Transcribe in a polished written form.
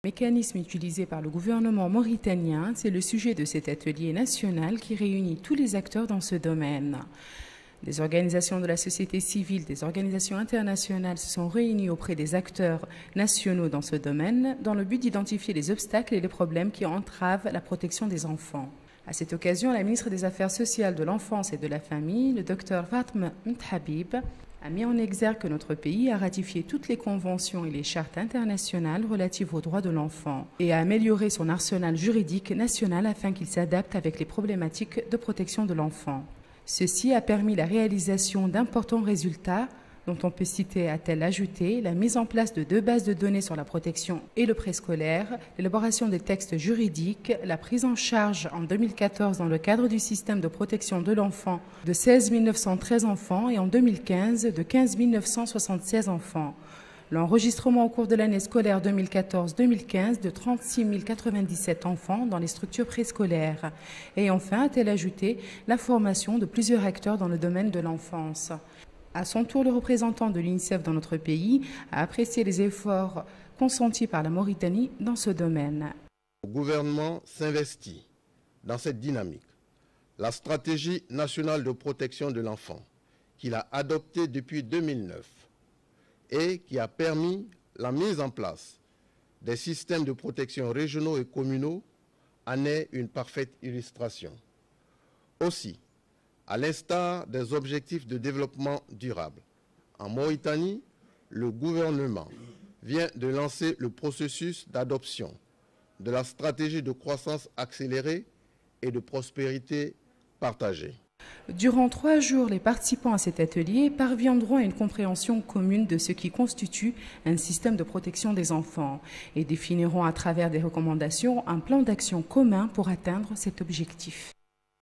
Le mécanisme utilisé par le gouvernement mauritanien, c'est le sujet de cet atelier national qui réunit tous les acteurs dans ce domaine. Des organisations de la société civile, des organisations internationales se sont réunies auprès des acteurs nationaux dans ce domaine dans le but d'identifier les obstacles et les problèmes qui entravent la protection des enfants. À cette occasion, la ministre des Affaires sociales, de l'Enfance et de la Famille, le Dr Fatma Mthabib, a mis en exergue que notre pays a ratifié toutes les conventions et les chartes internationales relatives aux droits de l'enfant et a amélioré son arsenal juridique national afin qu'il s'adapte avec les problématiques de protection de l'enfant. Ceci a permis la réalisation d'importants résultats dont on peut citer, a-t-elle ajouté, la mise en place de 2 bases de données sur la protection et le préscolaire, l'élaboration des textes juridiques, la prise en charge en 2014 dans le cadre du système de protection de l'enfant de 16 913 enfants et en 2015 de 15 976 enfants. L'enregistrement au cours de l'année scolaire 2014-2015 de 36 097 enfants dans les structures préscolaires. Et enfin, a-t-elle ajouté, la formation de plusieurs acteurs dans le domaine de l'enfance. À son tour, le représentant de l'UNICEF dans notre pays a apprécié les efforts consentis par la Mauritanie dans ce domaine. Le gouvernement s'investit dans cette dynamique. La stratégie nationale de protection de l'enfant, qu'il a adoptée depuis 2009 et qui a permis la mise en place des systèmes de protection régionaux et communaux, en est une parfaite illustration. Aussi, à l'instar des objectifs de développement durable, en Mauritanie, le gouvernement vient de lancer le processus d'adoption de la stratégie de croissance accélérée et de prospérité partagée. Durant 3 jours, les participants à cet atelier parviendront à une compréhension commune de ce qui constitue un système de protection des enfants et définiront à travers des recommandations un plan d'action commun pour atteindre cet objectif.